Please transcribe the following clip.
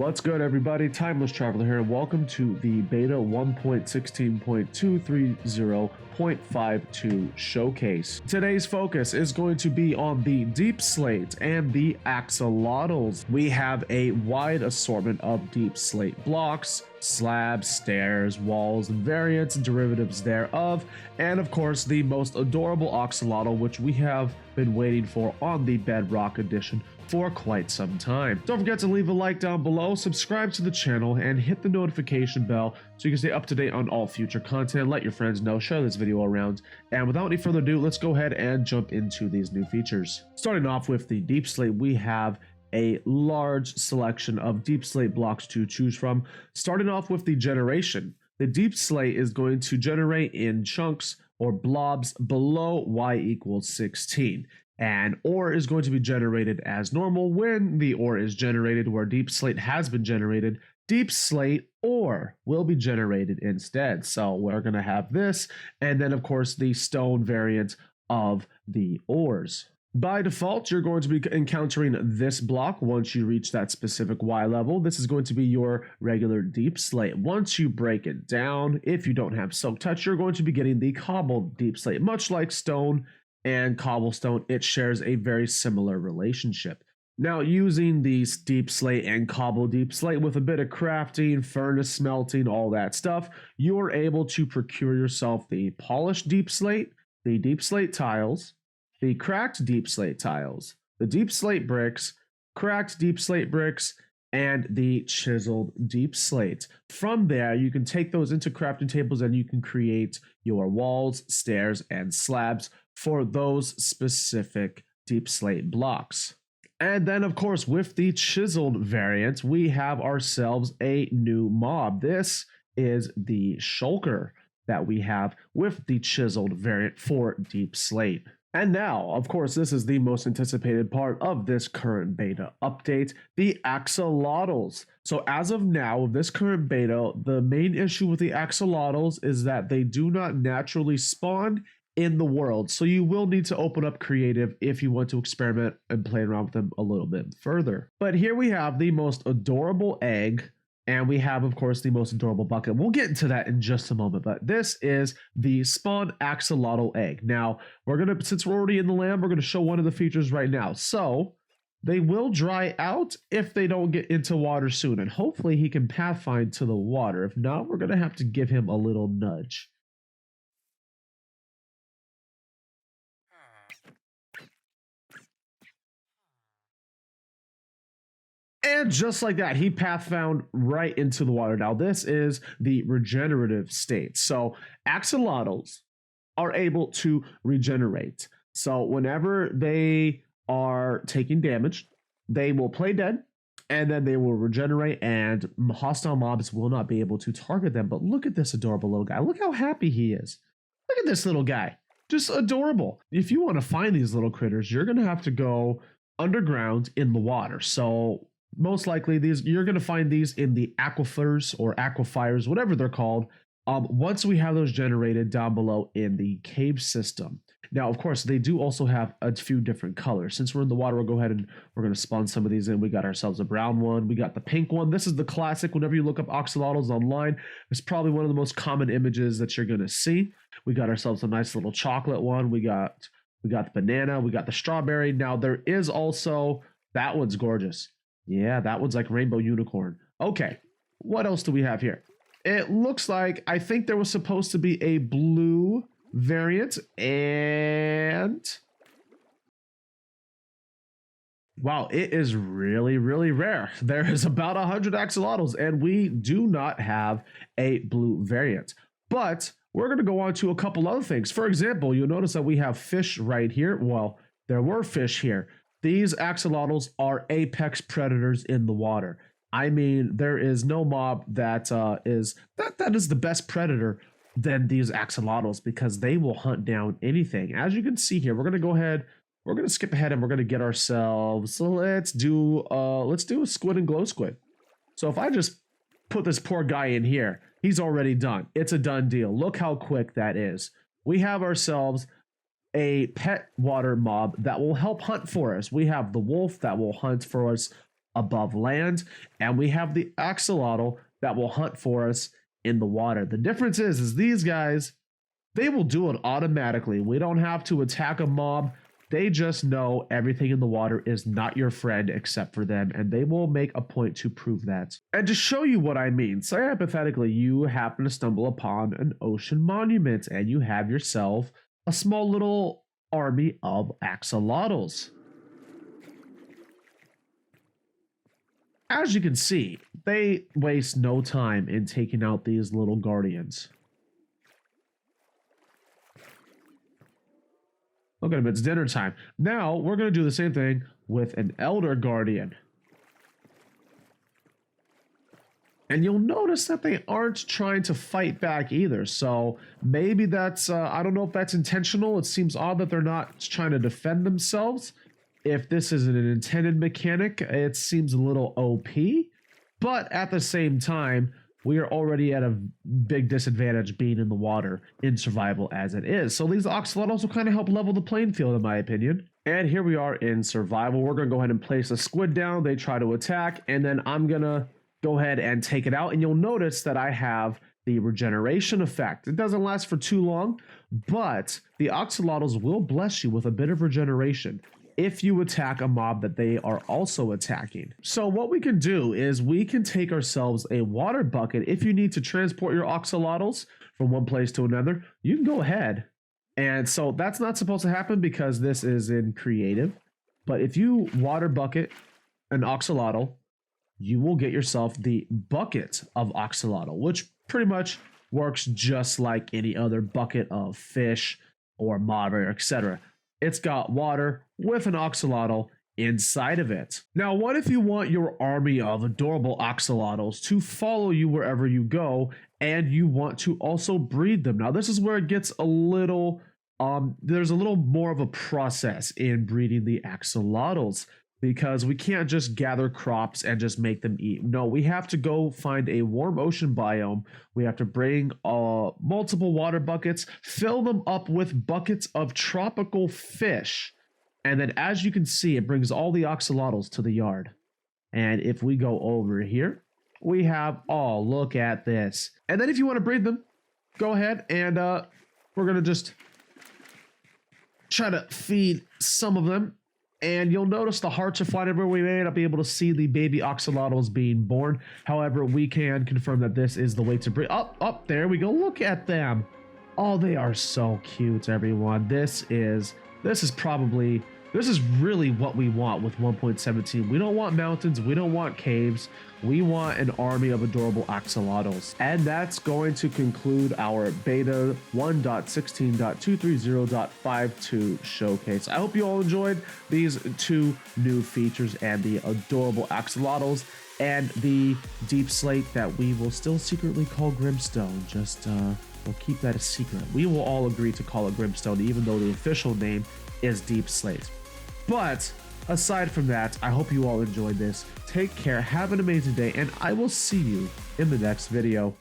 What's good, everybody? Timeless Traveler here, and welcome to the beta 1.16.230.52 showcase. Today's focus is going to be on the Deepslate and the Axolotls. We have a wide assortment of Deepslate blocks, slabs, stairs, walls, and variants and derivatives thereof, and of course the most adorable axolotl, which we have been waiting for on the Bedrock edition for quite some time. Don't forget to leave a like down below, subscribe to the channel, and hit the notification bell so you can stay up to date on all future content. Let your friends know, share this video around, and without any further ado, let's go ahead and jump into these new features. Starting off with the Deepslate, we have a large selection of Deepslate blocks to choose from. Starting off with the generation, the Deepslate is going to generate in chunks or blobs below y equals 16. And ore is going to be generated as normal. When the ore is generated where Deepslate has been generated, Deepslate ore will be generated instead. So we're going to have this, and then of course the stone variant of the ores. By default, you're going to be encountering this block once you reach that specific Y level. This is going to be your regular Deepslate. Once you break it down, if you don't have Silk Touch, you're going to be getting the Cobbled Deepslate. Much like stone and cobblestone, it shares a very similar relationship. Now, using these Deepslate and Cobbled Deepslate with a bit of crafting, furnace smelting, all that stuff, you're able to procure yourself the polished Deepslate, the Deepslate tiles, the cracked Deepslate tiles, the Deepslate bricks, cracked Deepslate bricks, and the chiseled Deepslate. From there, you can take those into crafting tables and you can create your walls, stairs, and slabs for those specific Deepslate blocks. And then, of course, with the chiseled variant, we have ourselves a new mob. This is the shulker that we have with the chiseled variant for Deepslate. And now, of course, this is the most anticipated part of this current beta update, the Axolotls. So as of now, with this current beta, the main issue with the Axolotls is that they do not naturally spawn in the world. So you will need to open up creative if you want to experiment and play around with them a little bit further. But here we have the most adorable egg, and we have, of course, the most adorable bucket. We'll get into that in just a moment, but this is the spawn axolotl egg. Now, since we're already in the land, we're gonna show one of the features right now. So they will dry out if they don't get into water soon, and hopefully he can pathfind to the water. If not, we're gonna have to give him a little nudge. And just like that, he pathfound right into the water. Now, this is the regenerative state. So axolotls are able to regenerate. So whenever they are taking damage, they will play dead, and then they will regenerate, and hostile mobs will not be able to target them. But look at this adorable little guy. Look how happy he is. Look at this little guy. Just adorable. If you want to find these little critters, you're going to have to go underground in the water. So most likely you're going to find these in the aquifers or aquifers, whatever they're called, once we have those generated down below in the cave system. Now, of course, they do also have a few different colors. Since we're in the water, we'll go ahead and we're going to spawn some of these in. We got ourselves a brown one. We got the pink one. This is the classic. Whenever you look up axolotls online, it's probably one of the most common images that you're going to see. We got ourselves a nice little chocolate one. We got the banana. We got the strawberry. Now, there is also, that one's gorgeous. Yeah, that one's like rainbow unicorn. Okay, what else do we have here? It looks like, I think there was supposed to be a blue variant, and wow, it is really, really rare. There is about 100 axolotls, and we do not have a blue variant. But we're going to go on to a couple other things. For example, you'll notice that we have fish right here. Well, there were fish here. These axolotls are apex predators in the water. I mean, there is no mob that is the best predator than these axolotls, because they will hunt down anything. As you can see here, we're going to go ahead, we're going to skip ahead, and we're going to get ourselves, so let's do a squid and glow squid. So if I just put this poor guy in here, he's already done. It's a done deal. Look how quick that is. We have ourselves a pet water mob that will help hunt for us. We have the wolf that will hunt for us above land, and we have the axolotl that will hunt for us in the water. The difference is these guys, they will do it automatically. We don't have to attack a mob. They just know everything in the water is not your friend except for them, and they will make a point to prove that. And to show you what I mean, say hypothetically you happen to stumble upon an ocean monument and you have yourself a small little army of axolotls. As you can see, they waste no time in taking out these little guardians. Look at him, it's dinner time. Now, we're going to do the same thing with an elder guardian. And you'll notice that they aren't trying to fight back either. So maybe that's, I don't know if that's intentional. It seems odd that they're not trying to defend themselves. If this is an intended mechanic, it seems a little OP. But at the same time, we are already at a big disadvantage being in the water in survival as it is. So these axolotls will kind of help level the playing field, in my opinion. And here we are in survival. We're going to go ahead and place a squid down. They try to attack, and then I'm going to go ahead and take it out. And you'll notice that I have the regeneration effect. It doesn't last for too long, but the axolotls will bless you with a bit of regeneration if you attack a mob that they are also attacking. So what we can do is we can take ourselves a water bucket. If you need to transport your axolotls from one place to another, you can go ahead. And so that's not supposed to happen because this is in creative. But if you water bucket an axolotl, you will get yourself the bucket of axolotl, which pretty much works just like any other bucket of fish or mob or etc. It's got water with an axolotl inside of it. Now, what if you want your army of adorable axolotls to follow you wherever you go, and you want to also breed them? Now, this is where it gets a little, there's a little more of a process in breeding the axolotls, because we can't just gather crops and just make them eat. No, we have to go find a warm ocean biome. We have to bring multiple water buckets, fill them up with buckets of tropical fish. And then as you can see, it brings all the axolotls to the yard. And if we go over here, we have, oh, look at this. And then if you want to breed them, go ahead and we're going to just try to feed some of them. And you'll notice the hearts are flying everywhere. We may not be able to see the baby axolotls being born. However, we can confirm that this is the way to breed. Up, there we go. Look at them. Oh, they are so cute, everyone. This is really what we want with 1.17. We don't want mountains. We don't want caves. We want an army of adorable axolotls. And that's going to conclude our beta 1.16.230.52 showcase. I hope you all enjoyed these two new features and the adorable axolotls and the Deepslate that we will still secretly call Grimstone. We'll keep that a secret. We will all agree to call it Grimstone, even though the official name is Deepslate. But aside from that, I hope you all enjoyed this. Take care, have an amazing day, and I will see you in the next video.